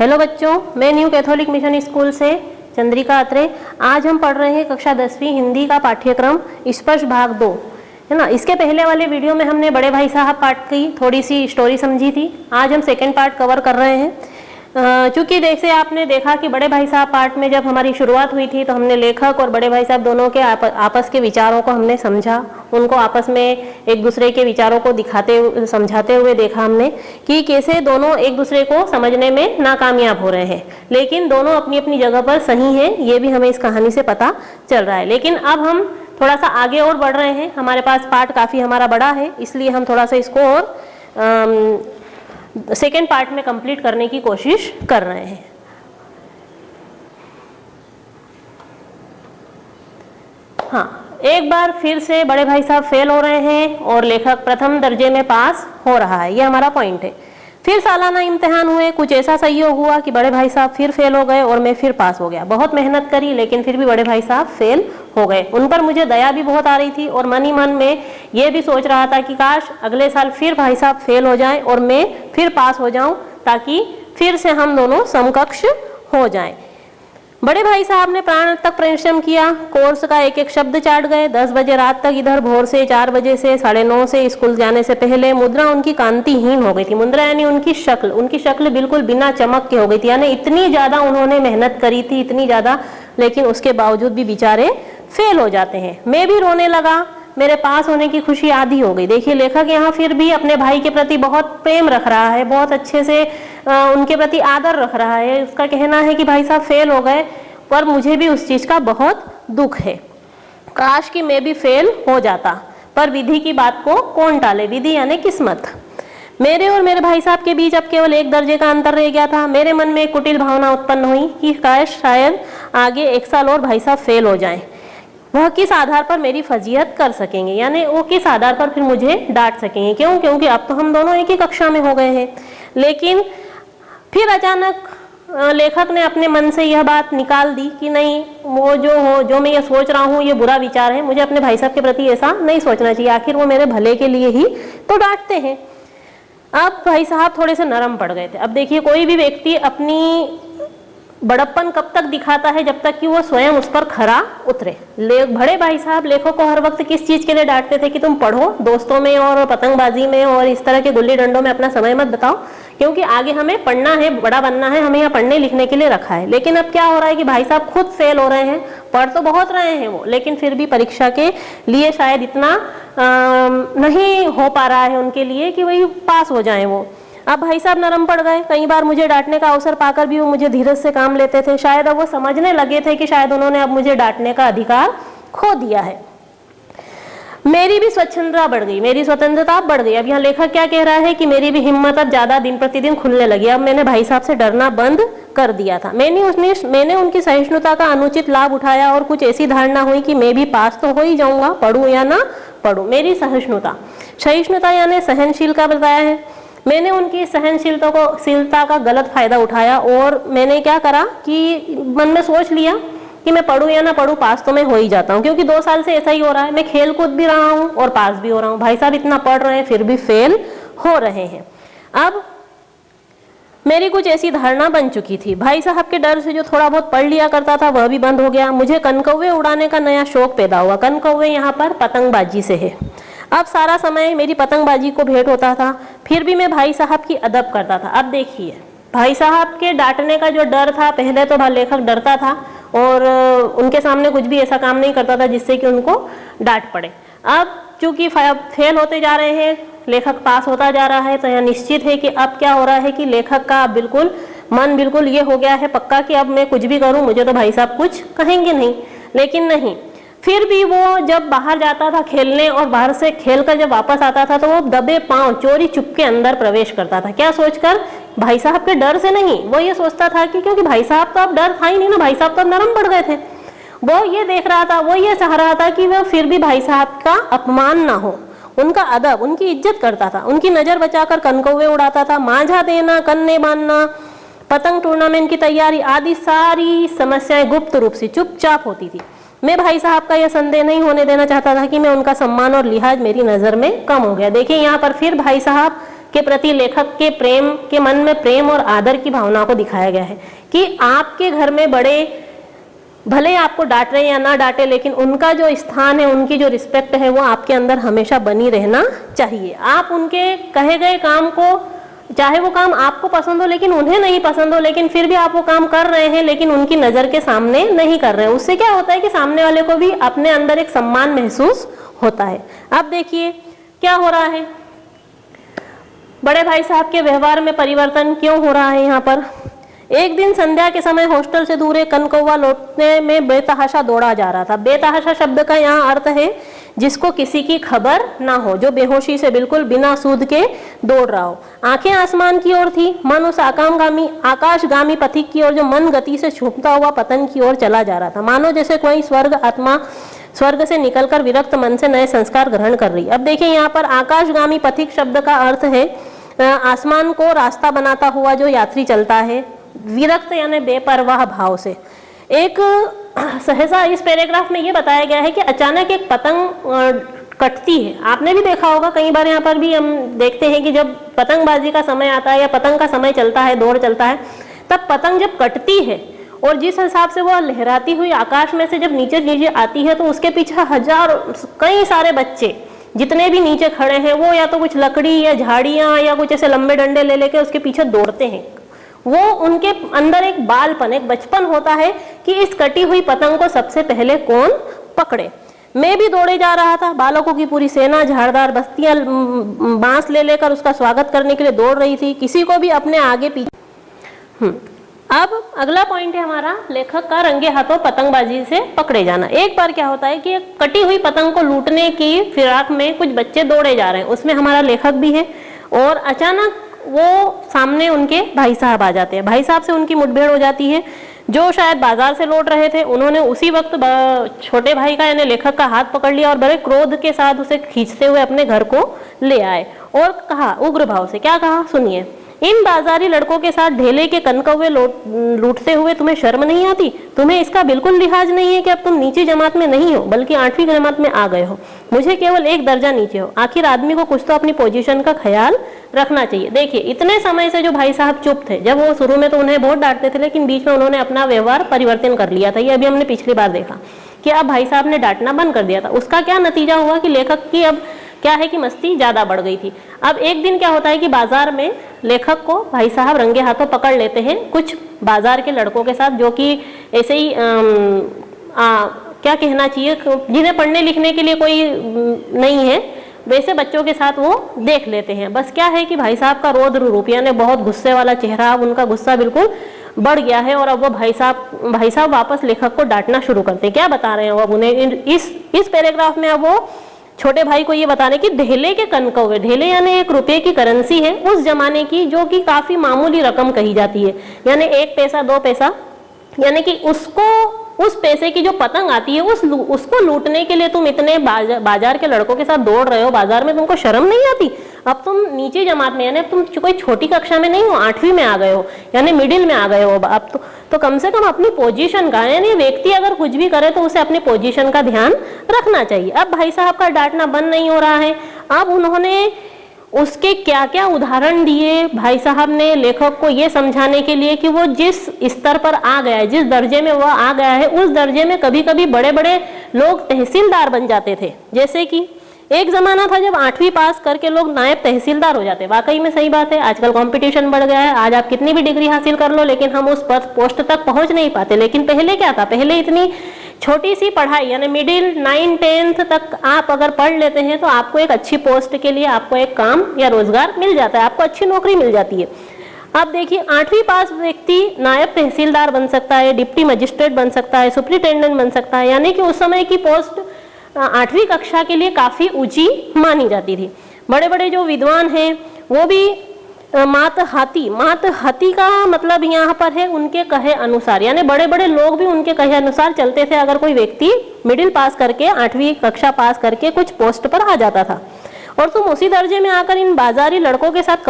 Hello बच्चों, मैं new Catholic mission school से चंद्रिका अत्रे। आज हम पढ़ रहे हैं कक्षा 10वीं हिंदी का पाठ्यक्रम स्पर्श भाग 2, है ना। इसके पहले वाले वीडियो में हमने बड़े भाई साहब पार्ट की थोड़ी सी स्टोरी समझी थी। आज हम सेकंड पार्ट कवर कर रहे हैं। चूंकि जैसे आपने देखा कि बड़े भाई साहब पार्ट में जब हमारी शुरुआत हुई थी तो हमने लेखक और बड़े भाई साहब दोनों के आपस के विचारों को हमने समझा, उनको आपस में एक दूसरे के विचारों को दिखाते समझाते हुए देखा हमने कि कैसे दोनों एक दूसरे को समझने में नाकामयाब हो रहे हैं, लेकिन दोनों अपनी अपनी जगह पर सही हैं। ये भी हमें इस कहानी से पता चल रहा है। लेकिन अब हम थोड़ा सा आगे और बढ़ रहे हैं। हमारे पास पार्ट काफ़ी हमारा बड़ा है, इसलिए हम थोड़ा सा इसको और सेकेंड पार्ट में कंप्लीट करने की कोशिश कर रहे हैं। हाँ, एक बार फिर से बड़े भाई साहब फेल हो रहे हैं और लेखक प्रथम दर्जे में पास हो रहा है। ये हमारा पॉइंट है। फिर सालाना इम्तिहान हुए, कुछ ऐसा संयोग हुआ कि बड़े भाई साहब फिर फेल हो गए और मैं फिर पास हो गया। बहुत मेहनत करी लेकिन फिर भी बड़े भाई साहब फेल हो गए। उन पर मुझे दया भी बहुत आ रही थी और मन ही मन में ये भी सोच रहा था कि काश अगले साल फिर भाई साहब फेल हो जाएं और मैं फिर पास हो जाऊं, ताकि फिर से हम दोनों समकक्ष हो जाएं। बड़े भाई साहब ने प्राण तक परिश्रम किया, कोर्स का एक एक शब्द चाट गए। 10 बजे रात तक इधर, भोर से 4 बजे से 9:30 से स्कूल जाने से पहले। मुद्रा उनकी कांतिहीन हो गई थी। मुद्रा यानी उनकी शक्ल बिल्कुल बिना चमक के हो गई थी। यानी इतनी ज़्यादा उन्होंने मेहनत करी थी, इतनी ज़्यादा, लेकिन उसके बावजूद भी बेचारे फेल हो जाते हैं। मैं भी रोने लगा, मेरे पास होने की खुशी आधी हो गई। देखिए, लेखक यहाँ फिर भी अपने भाई के प्रति बहुत प्रेम रख रहा है, बहुत अच्छे से उनके प्रति आदर रख रहा है। उसका कहना है कि भाई साहब फेल हो गए, पर मुझे भी उस चीज़ का बहुत दुख है। काश कि मैं भी फेल हो जाता, पर विधि की बात को कौन टाले। विधि यानी किस्मत। मेरे और मेरे भाई साहब के बीच अब केवल 1 दर्जे का अंतर रह गया था। मेरे मन में एक कुटिल भावना उत्पन्न हुई कि काश शायद आगे 1 साल और भाई साहब फेल हो जाएं। वह किस आधार पर मेरी फजीहत कर सकेंगे, यानी वो किस आधार पर फिर मुझे डांट सकेंगे। क्यों? क्योंकि अब तो हम दोनों एक ही कक्षा में हो गए हैं। लेकिन फिर अचानक लेखक ने अपने मन से यह बात निकाल दी कि नहीं, वो जो मैं ये सोच रहा हूँ ये बुरा विचार है, मुझे अपने भाई साहब के प्रति ऐसा नहीं सोचना चाहिए। आखिर वो मेरे भले के लिए ही तो डांटते हैं। अब भाई साहब थोड़े से नरम पड़ गए थे। अब देखिए, कोई भी व्यक्ति अपनी बड़प्पन कब तक दिखाता है, जब तक कि वो स्वयं उस पर खरा उतरे। बड़े भाई साहब लेखक को हर वक्त किस चीज के लिए डांटते थे कि तुम पढ़ो, दोस्तों में और पतंगबाजी में और इस तरह के गुल्ली डंडों में अपना समय मत बताओ, क्योंकि आगे हमें पढ़ना है, बड़ा बनना है, हमें यहाँ पढ़ने लिखने के लिए रखा है। लेकिन अब क्या हो रहा है कि भाई साहब खुद फेल हो रहे हैं। पढ़ तो बहुत रहे हैं वो, लेकिन फिर भी परीक्षा के लिए शायद इतना नहीं हो पा रहा है उनके लिए कि वही पास हो जाए वो। अब भाई साहब नरम पड़ गए। कई बार मुझे डांटने का अवसर पाकर भी वो मुझे धीरज से काम लेते थे। शायद अब वो समझने लगे थे कि शायद उन्होंने अब मुझे डांटने का अधिकार खो दिया है। मेरी भी स्वच्छंदता बढ़ गई, मेरी स्वतंत्रता बढ़ गई। अब यहाँ लेखक क्या कह रहा है कि मेरी भी हिम्मत अब ज्यादा दिन प्रतिदिन खुलने लगी। अब मैंने भाई साहब से डरना बंद कर दिया था। मैंने उनकी सहिष्णुता का अनुचित लाभ उठाया और कुछ ऐसी धारणा हुई कि मैं भी पास तो हो ही जाऊंगा, पढ़ूं या ना पढ़ूं। मेरी सहिष्णुता यानी सहनशील का बताया है। मैंने उनकी सहनशीलता का गलत फायदा उठाया और मैंने क्या करा कि मन में सोच लिया कि मैं पढ़ूं या ना पढ़ूं, पास तो मैं हो ही जाता हूं, क्योंकि 2 साल से ऐसा ही हो रहा है। मैं खेल कूद भी रहा हूं और पास भी हो रहा हूं। भाई साहब इतना पढ़ रहे हैं फिर भी फेल हो रहे हैं। अब मेरी कुछ ऐसी धारणा बन चुकी थी। भाई साहब के डर से जो थोड़ा बहुत पढ़ लिया करता था वह भी बंद हो गया। मुझे कनकौवे उड़ाने का नया शौक पैदा हुआ। कनकौवे यहाँ पर पतंगबाजी से है। अब सारा समय मेरी पतंगबाजी को भेंट होता था, फिर भी मैं भाई साहब की अदब करता था। अब देखिए, भाई साहब के डांटने का जो डर था, पहले तो लेखक डरता था और उनके सामने कुछ भी ऐसा काम नहीं करता था जिससे कि उनको डांट पड़े। अब चूंकि फेल होते जा रहे हैं, लेखक पास होता जा रहा है, तो यह निश्चित है कि अब क्या हो रहा है कि लेखक का मन बिल्कुल ये हो गया है पक्का कि अब मैं कुछ भी करूं मुझे तो भाई साहब कुछ कहेंगे नहीं। लेकिन नहीं, फिर भी वो जब बाहर जाता था खेलने और बाहर से खेलकर जब वापस आता था तो वो दबे पांव चोरी चुपके अंदर प्रवेश करता था। क्या सोचकर? भाई साहब के डर से नहीं। वो ये सोचता था कि क्योंकि भाई साहब तो अब डर था ही नहीं ना, भाई साहब तो अब नरम पड़ गए थे। वो ये देख रहा था, वो ये चाह रहा था कि वह फिर भी भाई साहब का अपमान ना हो, उनका अदब, उनकी इज्जत करता था, उनकी नजर बचाकर कनकौवे उड़ाता था। मांझा देना, कन्ने बांधना, पतंग टूर्नामेंट की तैयारी आदि सारी समस्याएं गुप्त रूप से चुपचाप होती थी। मैं भाई साहब का यह संदेह नहीं होने देना चाहता था कि मैं उनका सम्मान और लिहाज मेरी नज़र में कम हो गया। देखिए, यहाँ पर फिर भाई साहब के प्रति लेखक के प्रेम के मन में प्रेम और आदर की भावना को दिखाया गया है कि आपके घर में बड़े भले आपको डांट रहे या ना डांटे, लेकिन उनका जो स्थान है, उनकी जो रिस्पेक्ट है, वो आपके अंदर हमेशा बनी रहना चाहिए। आप उनके कहे गए काम को, चाहे वो काम आपको पसंद हो लेकिन उन्हें नहीं पसंद हो, लेकिन फिर भी आप वो काम कर रहे हैं, लेकिन उनकी नज़र के सामने नहीं कर रहे हैं, उससे क्या होता है कि सामने वाले को भी अपने अंदर एक सम्मान महसूस होता है। अब देखिए क्या हो रहा है, बड़े भाई साहब के व्यवहार में परिवर्तन क्यों हो रहा है। यहाँ पर एक दिन संध्या के समय हॉस्टल से दूर एक कनकौवा लौटने में बेतहाशा दौड़ा जा रहा था। बेतहाशा शब्द का यहाँ अर्थ है जिसको किसी की खबर ना हो, जो बेहोशी से बिल्कुल बिना सूद के दौड़ रहा हो। आंखें आसमान की ओर थी, मन उस आकाशगामी पथिक की ओर जो मन गति से छूटता हुआ पतन की ओर चला जा रहा था, मानो जैसे कोई स्वर्ग आत्मा स्वर्ग से निकलकर विरक्त मन से नए संस्कार ग्रहण कर रही। अब देखिए यहाँ पर आकाशगामी पथिक शब्द का अर्थ है आसमान को रास्ता बनाता हुआ जो यात्री चलता है, विरक्त यानी बेपरवाह भाव से। एक सहसा इस पैराग्राफ में ये बताया गया है कि अचानक एक पतंग कटती है। आपने भी देखा होगा, कई बार यहाँ पर भी हम देखते हैं कि जब पतंगबाजी का समय आता है या पतंग का समय चलता है, दौड़ चलता है, तब पतंग जब कटती है और जिस हिसाब से वह लहराती हुई आकाश में से जब नीचे आती है, तो उसके पीछे कई सारे बच्चे जितने भी नीचे खड़े हैं, वो या तो कुछ लकड़ी या झाड़ियाँ या कुछ ऐसे लंबे डंडे ले लेके उसके पीछे दौड़ते हैं। वो उनके अंदर एक बालपन, एक बचपन होता है कि इस कटी हुई पतंग को सबसे पहले कौन पकड़े। मैं भी दौड़े जा रहा था, बालकों की पूरी सेना झाड़दार बस्तियां बांस ले लेकर उसका स्वागत करने के लिए दौड़ रही थी, किसी को भी अपने आगे पीछे। अब अगला पॉइंट है हमारा, लेखक का रंगे हाथों पतंगबाजी से पकड़े जाना। एक बार क्या होता है कि एक कटी हुई पतंग को लूटने की फिराक में कुछ बच्चे दौड़े जा रहे हैं, उसमें हमारा लेखक भी है, और अचानक वो सामने उनके भाई साहब आ जाते हैं। भाई साहब से उनकी मुठभेड़ हो जाती है, जो शायद बाजार से लौट रहे थे। उन्होंने उसी वक्त छोटे भाई का यानी लेखक का हाथ पकड़ लिया और बड़े क्रोध के साथ उसे खींचते हुए अपने घर को ले आए और कहा उग्र भाव से, क्या कहा सुनिए, इन बाजारी लड़कों के साथ ढेले के कनकौवे लूटते हुए तुम्हें शर्म नहीं आती? तुम्हें इसका बिल्कुल लिहाज नहीं है कि अब तुम नीची जमात में नहीं हो बल्कि 8वीं जमात में आ गए हो, मुझे केवल एक दर्जा नीचे हो। आखिर आदमी को कुछ तो अपनी पोजीशन का ख्याल रखना चाहिए। देखिए इतने समय से जो भाई साहब चुप थे, जब वो शुरू में तो उन्हें बहुत डांटते थे, लेकिन बीच में उन्होंने अपना व्यवहार परिवर्तन कर लिया था। ये अभी हमने पिछली बार देखा कि अब भाई साहब ने डांटना बंद कर दिया था। उसका क्या नतीजा हुआ कि लेखक की अब क्या है कि मस्ती ज्यादा बढ़ गई थी। अब एक दिन क्या होता है कि बाजार में लेखक को भाई साहब रंगे हाथों पकड़ लेते हैं कुछ बाजार के लड़कों के साथ, जो कि ऐसे ही क्या कहना चाहिए, जिन्हें पढ़ने लिखने के लिए कोई नहीं है, वैसे बच्चों के साथ वो देख लेते हैं। बस क्या है कि भाई साहब का रौद्र रूप यानी बहुत गुस्से वाला चेहरा, अब उनका गुस्सा बिल्कुल बढ़ गया है और अब वो भाई साहब वापस लेखक को डांटना शुरू करते हैं। क्या बता रहे हैं वो अब उन्हें इस पैराग्राफ में? अब वो छोटे भाई को ये बताने कि ढेले के कनकौवे, ढेले यानी 1 रुपये की करेंसी है उस जमाने की, जो कि काफी मामूली रकम कही जाती है, यानी 1 पैसा 2 पैसा, यानी कि उस पैसे की जो पतंग आती है उसको लूटने के लिए तुम इतने बाजार के लड़कों के साथ दौड़ रहे हो बाजार में, तुमको शर्म नहीं आती? अब तुम नीचे जमात में, यानी अब तुम कोई छोटी कक्षा में नहीं हो, 8वीं में आ गए हो, यानी मिडिल में आ गए हो। अब तो कम से कम अपनी पोजीशन का, यानी व्यक्ति अगर कुछ भी करे तो उसे अपनी पोजीशन का ध्यान रखना चाहिए। अब भाई साहब का डांटना बंद नहीं हो रहा है। अब उन्होंने उसके क्या क्या उदाहरण दिए भाई साहब ने लेखक को ये समझाने के लिए कि वो जिस स्तर पर आ गया है, जिस दर्जे में वो आ गया है, उस दर्जे में कभी कभी बड़े बड़े लोग तहसीलदार बन जाते थे। जैसे कि एक जमाना था जब 8वीं पास करके लोग नायब तहसीलदार हो जाते। वाकई में सही बात है, आजकल कंपटीशन बढ़ गया है, आज आप कितनी भी डिग्री हासिल कर लो लेकिन हम उस पोस्ट तक पहुंच नहीं पाते। लेकिन पहले क्या था, पहले इतनी छोटी सी पढ़ाई यानी मिडिल 9, 10th तक आप अगर पढ़ लेते हैं तो आपको एक अच्छी पोस्ट के लिए आपको एक काम या रोजगार मिल जाता है, आपको अच्छी नौकरी मिल जाती है। अब देखिए 8वीं पास व्यक्ति नायब तहसीलदार बन सकता है, डिप्टी मजिस्ट्रेट बन सकता है, सुपरिटेंडेंट बन सकता है, यानी कि उस समय की पोस्ट 8वीं कक्षा के लिए काफी ऊंची मानी जाती थी। बड़े बड़े जो विद्वान हैं वो भी मात हाथी का मतलब यहाँ पर है उनके कहे अनुसार, यानी बड़े बड़े लोग भी उनके कहे अनुसार चलते थे। अगर कोई व्यक्ति मिडिल पास करके 8वीं कक्षा पास करके कुछ पोस्ट पर आ जाता था, और तुम उसी दर्जे में आकर इन बाजारी लड़कों के साथ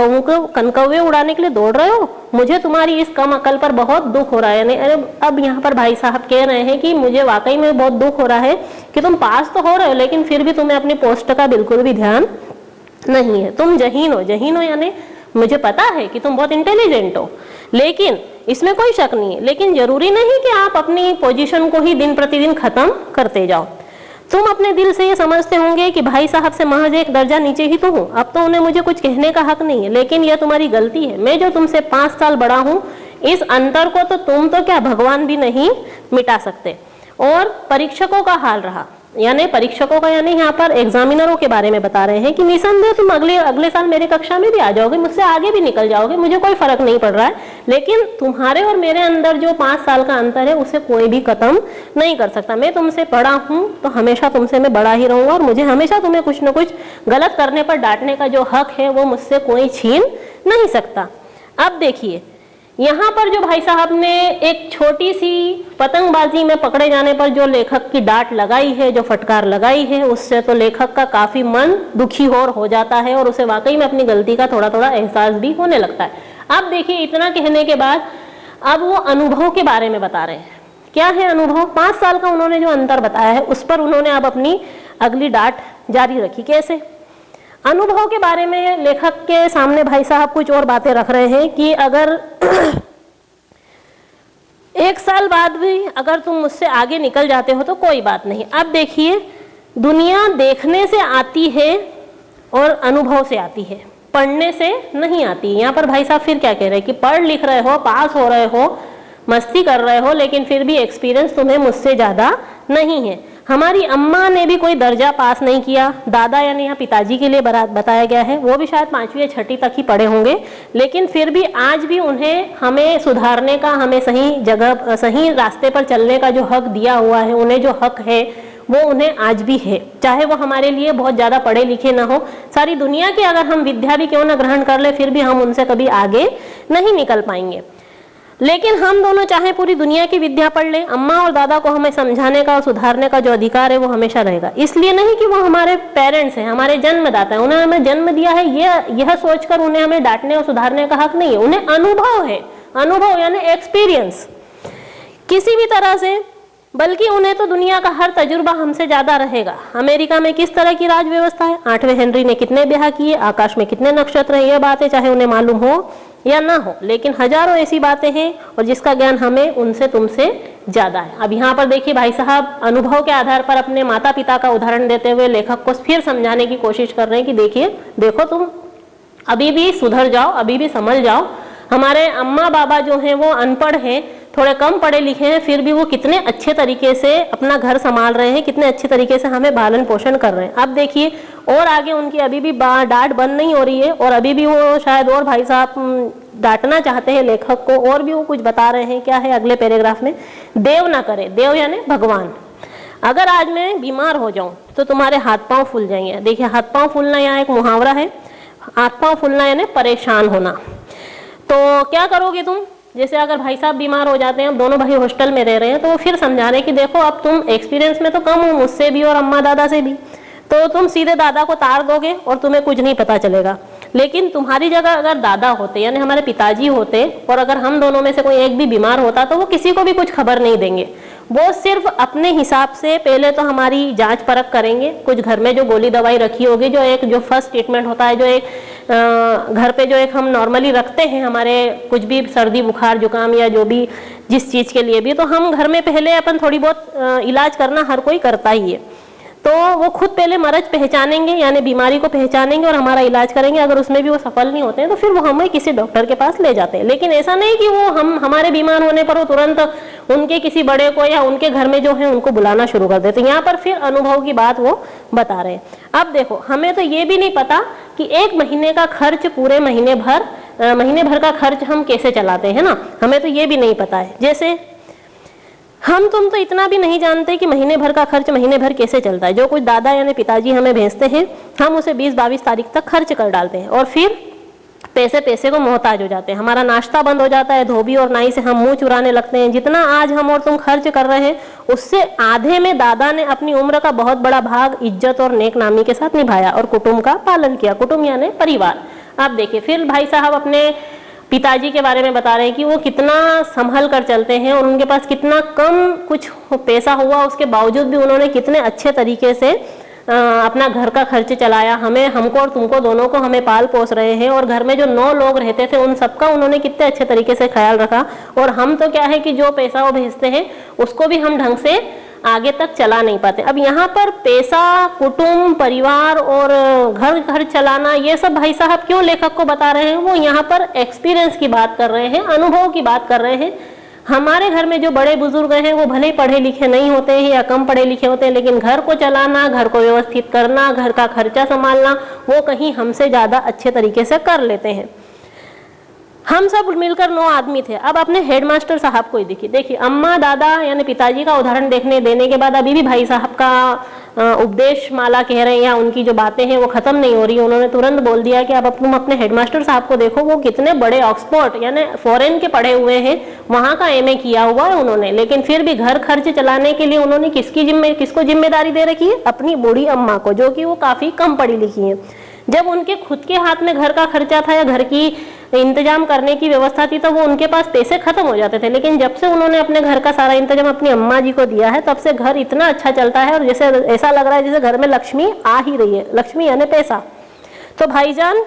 कनकौवे उड़ाने के लिए दौड़ रहे हो, मुझे तुम्हारी इस कम अकल पर बहुत दुख हो रहा है। यानी अब यहाँ पर भाई साहब कह रहे हैं कि मुझे वाकई में बहुत दुख हो रहा है कि तुम पास तो हो रहे हो लेकिन फिर भी तुम्हें अपनी पोस्ट का बिल्कुल भी ध्यान नहीं है। तुम जहीन हो, जहीन हो यानी मुझे पता है कि तुम बहुत इंटेलिजेंट हो, लेकिन इसमें कोई शक नहीं है, लेकिन जरूरी नहीं कि आप अपनी पोजीशन को ही दिन प्रतिदिन खत्म करते जाओ। तुम अपने दिल से ये समझते होंगे कि भाई साहब से महज एक दर्जा नीचे ही तो हूँ, अब तो उन्हें मुझे कुछ कहने का हक नहीं है, लेकिन यह तुम्हारी गलती है। मैं जो तुमसे 5 साल बड़ा हूँ, इस अंतर को तो तुम तो क्या भगवान भी नहीं मिटा सकते। और परीक्षकों का हाल रहा, यानी परीक्षकों का यानी यहाँ पर एग्जामिनरों के बारे में बता रहे हैं कि निसंदेह तुम अगले साल मेरे कक्षा में भी आ जाओगे, मुझसे आगे भी निकल जाओगे, मुझे कोई फर्क नहीं पड़ रहा है, लेकिन तुम्हारे और मेरे अंदर जो 5 साल का अंतर है उसे कोई भी खत्म नहीं कर सकता। मैं तुमसे बड़ा हूँ तो हमेशा तुमसे मैं बड़ा ही रहूंगा, और मुझे हमेशा तुम्हें कुछ न कुछ गलत करने पर डांटने का जो हक है वो मुझसे कोई छीन नहीं सकता। अब देखिए यहाँ पर जो भाई साहब ने एक छोटी सी पतंगबाजी में पकड़े जाने पर जो लेखक की डांट लगाई है, जो फटकार लगाई है, उससे तो लेखक का काफी मन दुखी हो जाता है और उसे वाकई में अपनी गलती का थोड़ा थोड़ा एहसास भी होने लगता है। अब देखिए इतना कहने के बाद अब वो अनुभव के बारे में बता रहे हैं। क्या है अनुभव? 5 साल का उन्होंने जो अंतर बताया है उस पर उन्होंने अब अपनी अगली डांट जारी रखी। कैसे? अनुभव के बारे में लेखक के सामने भाई साहब कुछ और बातें रख रहे हैं कि अगर 1 साल बाद भी अगर तुम मुझसे आगे निकल जाते हो तो कोई बात नहीं। अब देखिए दुनिया देखने से आती है और अनुभव से आती है, पढ़ने से नहीं आती। यहाँ पर भाई साहब फिर क्या कह रहे हैं कि पढ़ लिख रहे हो, पास हो रहे हो, मस्ती कर रहे हो, लेकिन फिर भी एक्सपीरियंस तुम्हें मुझसे ज्यादा नहीं है। हमारी अम्मा ने भी कोई दर्जा पास नहीं किया, दादा यानी यहाँ पिताजी के लिए बताया गया है, वो भी शायद 5वीं या 6ठी तक ही पढ़े होंगे, लेकिन फिर भी आज भी उन्हें हमें सुधारने का, हमें सही जगह सही रास्ते पर चलने का जो हक दिया हुआ है, उन्हें जो हक है वो उन्हें आज भी है, चाहे वो हमारे लिए बहुत ज़्यादा पढ़े लिखे ना हो। सारी दुनिया की अगर हम विद्या भी क्यों ना ग्रहण कर ले, फिर भी हम उनसे कभी आगे नहीं निकल पाएंगे। लेकिन हम दोनों चाहे पूरी दुनिया की विद्या पढ़ लें, अम्मा और दादा को हमें समझाने का और सुधारने का जो अधिकार है वो हमेशा रहेगा। इसलिए नहीं कि वो हमारे पेरेंट्स हैं, हमारे जन्मदाता हैं, उन्हें हमें जन्म दिया है यह सोचकर उन्हें हमें डांटने और सुधारने का हक नहीं है। उन्हें अनुभव है, अनुभव यानी एक्सपीरियंस किसी भी तरह से, बल्कि उन्हें तो दुनिया का हर तजुर्बा हमसे ज्यादा रहेगा। अमेरिका में किस तरह की राज व्यवस्था है, 8वें हेनरी ने कितने ब्याह किए, आकाश में कितने नक्षत्र हैं, ये बातें चाहे उन्हें मालूम हो या ना हो, लेकिन हजारों ऐसी बातें हैं और जिसका ज्ञान हमें उनसे तुमसे ज्यादा है। अब यहाँ पर देखिए भाई साहब अनुभव के आधार पर अपने माता पिता का उदाहरण देते हुए लेखक को फिर समझाने की कोशिश कर रहे हैं कि देखिए देखो तुम अभी भी सुधर जाओ, अभी भी समझ जाओ। हमारे अम्मा बाबा जो हैं वो अनपढ़ हैं, थोड़े कम पढ़े लिखे हैं, फिर भी वो कितने अच्छे तरीके से अपना घर संभाल रहे हैं, कितने अच्छे तरीके से हमें पालन पोषण कर रहे हैं। अब देखिए और आगे उनकी अभी भी डांट बंद नहीं हो रही है और अभी भी वो शायद और भाई साहब डांटना चाहते हैं लेखक को, और भी वो कुछ बता रहे हैं। क्या है अगले पैराग्राफ में? देव ना करे, देव यानी भगवान, अगर आज मैं बीमार हो जाऊं तो तुम्हारे हाथ पांव फूल जाएंगे। देखिए हाथ पांव फूलना यहाँ एक मुहावरा है, हाथ पांव फूलना यानी परेशान होना। तो क्या करोगे तुम? जैसे अगर भाई साहब बीमार हो जाते हैं, अब दोनों भाई हॉस्टल में रह रहे हैं, तो वो फिर समझा रहे हैं कि देखो अब तुम एक्सपीरियंस में तो कम हो मुझसे भी और अम्मा दादा से भी, तो तुम सीधे दादा को तार दोगे और तुम्हें कुछ नहीं पता चलेगा। लेकिन तुम्हारी जगह अगर दादा होते यानी हमारे पिताजी होते और अगर हम दोनों में से कोई एक भी बीमार होता तो वो किसी को भी कुछ खबर नहीं देंगे। वो सिर्फ अपने हिसाब से पहले तो हमारी जांच परख करेंगे, कुछ घर में जो गोली दवाई रखी होगी, जो फर्स्ट ट्रीटमेंट होता है, जो एक घर पे जो एक हम नॉर्मली रखते हैं हमारे कुछ भी सर्दी बुखार जुकाम या जो भी जिस चीज़ के लिए भी, तो हम घर में पहले अपन थोड़ी बहुत इलाज करना हर कोई करता ही है। तो वो खुद पहले मर्ज पहचानेंगे यानी बीमारी को पहचानेंगे और हमारा इलाज करेंगे। अगर उसमें भी वो सफल नहीं होते हैं तो फिर वो हमें किसी डॉक्टर के पास ले जाते हैं। लेकिन ऐसा नहीं कि वो हमारे बीमार होने पर वो तुरंत उनके किसी बड़े को या उनके घर में जो है उनको बुलाना शुरू कर देते हैं। यहाँ पर फिर अनुभव की बात वो बता रहे हैं। अब देखो हमें तो ये भी नहीं पता कि 1 महीने का खर्च पूरे महीने भर का खर्च हम कैसे चलाते हैं ना, हमें तो ये भी नहीं पता है। जैसे हम तुम तो इतना भी नहीं जानते कि महीने भर का खर्च महीने भर कैसे चलता है। जो कुछ दादा यानी पिताजी हमें भेजते हैं हम उसे 20-22 तारीख तक खर्च कर डालते हैं और फिर पैसे को मोहताज हो जाते हैं। हमारा नाश्ता बंद हो जाता है, धोबी और नाई से हम मुंह चुराने लगते हैं। जितना आज हम और तुम खर्च कर रहे हैं उससे आधे में दादा ने अपनी उम्र का बहुत बड़ा भाग इज्जत और नेक नामी के साथ निभाया और कुटुंब का पालन किया। कुटुंब यानी परिवार। अब देखिए फिर भाई साहब अपने पिताजी के बारे में बता रहे हैं कि वो कितना संभल कर चलते हैं और उनके पास कितना कम कुछ पैसा हुआ उसके बावजूद भी उन्होंने कितने अच्छे तरीके से अपना घर का खर्च चलाया, हमको और तुमको दोनों को हमें पाल पोस रहे हैं, और घर में जो 9 लोग रहते थे उन सबका उन्होंने कितने अच्छे तरीके से ख्याल रखा। और हम तो क्या है कि जो पैसा वो भेजते हैं उसको भी हम ढंग से आगे तक चला नहीं पाते। अब यहाँ पर पैसा, कुटुंब, परिवार और घर चलाना, ये सब भाई साहब क्यों लेखक को बता रहे हैं? वो यहाँ पर एक्सपीरियंस की बात कर रहे हैं, अनुभव की बात कर रहे हैं। हमारे घर में जो बड़े बुजुर्ग हैं वो भले ही पढ़े लिखे नहीं होते हैं या कम पढ़े लिखे होते हैं, लेकिन घर को चलाना, घर को व्यवस्थित करना, घर का खर्चा संभालना वो कहीं हमसे ज़्यादा अच्छे तरीके से कर लेते हैं। हम सब मिलकर 9 आदमी थे। अब अपने हेडमास्टर साहब को ही देखिए, अम्मा, दादा यानी पिताजी का उदाहरण देने के बाद अभी भी भाई साहब का उपदेश माला कह रहे हैं या उनकी जो बातें हैं वो खत्म नहीं हो रही। उन्होंने तुरंत बोल दिया कि अब तुम अपने हेडमास्टर साहब को देखो, वो कितने बड़े ऑक्सफोर्ड यानी फॉरेन के पढ़े हुए हैं, वहाँ का MA किया हुआ है उन्होंने, लेकिन फिर भी घर खर्च चलाने के लिए उन्होंने किसको जिम्मेदारी दे रखी है? अपनी बूढ़ी अम्मा को, जो कि वो काफ़ी कम पढ़ी लिखी है। जब उनके खुद के हाथ में घर का खर्चा था या घर की इंतजाम करने की व्यवस्था थी तो वो उनके पास पैसे खत्म हो जाते थे, लेकिन जब से उन्होंने अपने घर का सारा इंतजाम अपनी अम्मा जी को दिया है तब से घर इतना अच्छा चलता है और जैसे ऐसा लग रहा है जैसे घर में लक्ष्मी आ ही रही है। लक्ष्मी यानी पैसा। तो भाईजान,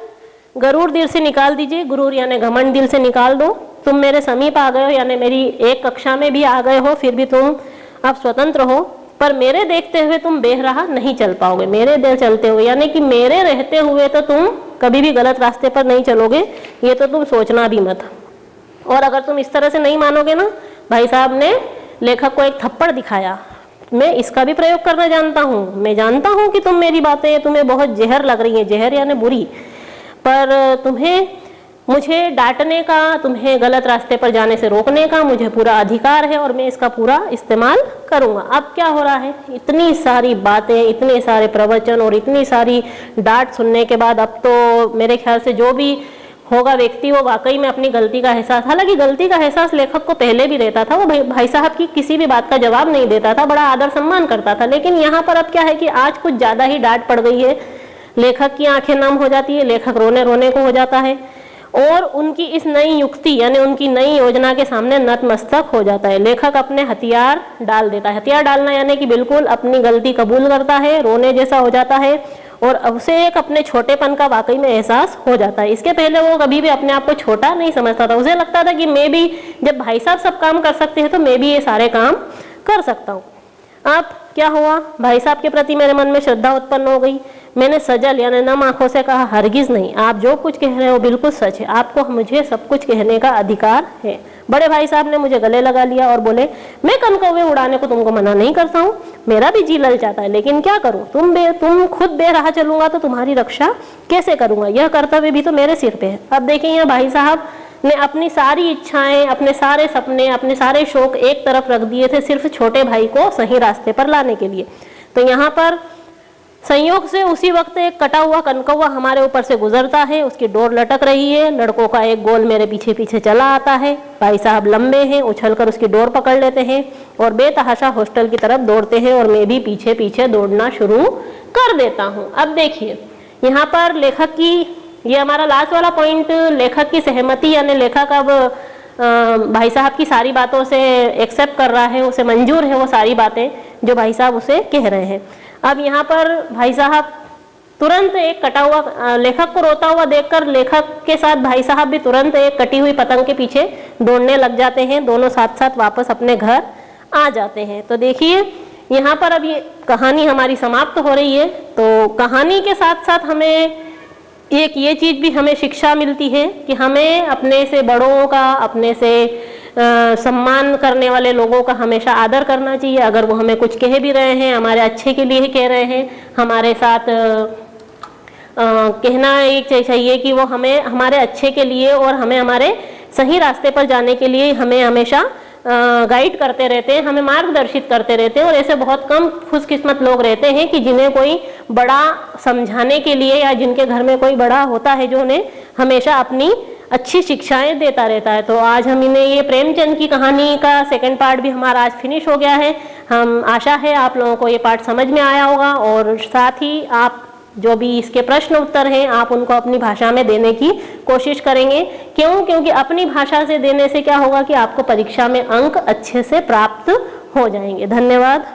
गरूर दिल से निकाल दीजिए, गुरूर यानी घमंड दिल से निकाल दो। तुम मेरे समीप आ गए हो यानी मेरी एक कक्षा में भी आ गए हो, फिर भी तुम अब स्वतंत्र हो, पर मेरे देखते हुए तुम बेरहा नहीं चल पाओगे। मेरे देर चलते हुए यानी कि मेरे रहते हुए तो तुम कभी भी गलत रास्ते पर नहीं चलोगे, ये तो तुम सोचना भी मत। और अगर तुम इस तरह से नहीं मानोगे ना, भाई साहब ने लेखक को एक थप्पड़ दिखाया। मैं इसका भी प्रयोग करना जानता हूँ, मैं जानता हूँ कि तुम मेरी बातें तुम्हें बहुत जहर लग रही हैं, जहर यानी बुरी, पर तुम्हें मुझे डांटने का, तुम्हें गलत रास्ते पर जाने से रोकने का मुझे पूरा अधिकार है और मैं इसका पूरा इस्तेमाल करूँगा। अब क्या हो रहा है, इतनी सारी बातें, इतने सारे प्रवचन और इतनी सारी डांट सुनने के बाद अब तो मेरे ख्याल से जो भी होगा व्यक्ति वो वाकई में अपनी गलती का एहसास, हालांकि गलती का एहसास लेखक को पहले भी रहता था, वो भाई साहब की किसी भी बात का जवाब नहीं देता था, बड़ा आदर सम्मान करता था, लेकिन यहाँ पर अब क्या है कि आज कुछ ज़्यादा ही डांट पड़ गई है। लेखक की आंखें नम हो जाती है, लेखक रोने रोने को हो जाता है और उनकी इस नई युक्ति यानी उनकी नई योजना के सामने नतमस्तक हो जाता है। लेखक अपने हथियार डाल देता है। हथियार डालना यानी कि बिल्कुल अपनी गलती कबूल करता है, रोने जैसा हो जाता है और उसे एक अपने छोटेपन का वाकई में एहसास हो जाता है। इसके पहले वो कभी भी अपने आप को छोटा नहीं समझता था। उसे लगता था कि मैं भी, जब भाई साहब सब काम कर सकते हैं तो मैं भी ये सारे काम कर सकता हूँ। अब क्या हुआ, भाई साहब के प्रति मेरे मन में श्रद्धा उत्पन्न हो गई। मैंने सजल यानी नम आंखों से कहा, हरगिज नहीं, आप जो कुछ कह रहे हो बिल्कुल सच है, आपको मुझे सब कुछ कहने का अधिकार है। बड़े भाई साहब ने मुझे गले लगा लिया और बोले, मैं कनकौवे उड़ाने को तुमको मना नहीं करता हूँ, मेरा भी जी ललचाता है, लेकिन क्या करूँ, तुम खुद बेराह चलूंगा तो तुम्हारी रक्षा कैसे करूँगा, यह कर्तव्य भी तो मेरे सिर पे है। अब देखिए, यहाँ भाई साहब ने अपनी सारी इच्छाएं, अपने सारे सपने, अपने सारे शौक एक तरफ रख दिए थे सिर्फ छोटे भाई को सही रास्ते पर लाने के लिए। तो यहाँ पर संयोग से उसी वक्त एक कटा हुआ कनकौवा हमारे ऊपर से गुजरता है, उसकी डोर लटक रही है, लड़कों का एक गोल मेरे पीछे पीछे चला आता है। भाई साहब लंबे हैं, उछलकर उसकी डोर पकड़ लेते हैं और बेतहाशा हॉस्टल की तरफ दौड़ते हैं और मैं भी पीछे पीछे दौड़ना शुरू कर देता हूँ। अब देखिए, यहाँ पर लेखक की, ये हमारा लास्ट वाला पॉइंट, लेखक की सहमति यानी लेखक अब भाई साहब की सारी बातों से एक्सेप्ट कर रहा है, उसे मंजूर है वो सारी बातें जो भाई साहब उसे कह रहे हैं। अब यहाँ पर भाई साहब तुरंत एक कटा हुआ, लेखक को रोता हुआ देखकर लेखक के साथ भाई साहब भी तुरंत एक कटी हुई पतंग के पीछे दौड़ने लग जाते हैं। दोनों साथ साथ वापस अपने घर आ जाते हैं। तो देखिए, यहाँ पर अब ये कहानी हमारी समाप्त हो रही है। तो कहानी के साथ साथ हमें एक ये चीज़ भी हमें शिक्षा मिलती है कि हमें अपने से बड़ों का, अपने से सम्मान करने वाले लोगों का हमेशा आदर करना चाहिए। अगर वो हमें कुछ कह भी रहे हैं, हमारे अच्छे के लिए ही कह रहे हैं, हमारे साथ कहना एक चाहिए कि वो हमें हमारे अच्छे के लिए और हमें हमारे सही रास्ते पर जाने के लिए हमें हमेशा गाइड करते रहते हैं, हमें मार्गदर्शित करते रहते हैं। और ऐसे बहुत कम खुशकिस्मत लोग रहते हैं कि जिन्हें कोई बड़ा समझाने के लिए या जिनके घर में कोई बड़ा होता है जो उन्हें हमेशा अपनी अच्छी शिक्षाएं देता रहता है। तो आज हम इन्हें, ये प्रेमचंद की कहानी का सेकंड पार्ट भी हमारा आज फिनिश हो गया है। हम आशा है आप लोगों को ये पार्ट समझ में आया होगा और साथ ही आप जो भी इसके प्रश्न उत्तर हैं आप उनको अपनी भाषा में देने की कोशिश करेंगे। क्योंकि अपनी भाषा से देने से क्या होगा कि आपको परीक्षा में अंक अच्छे से प्राप्त हो जाएंगे। धन्यवाद।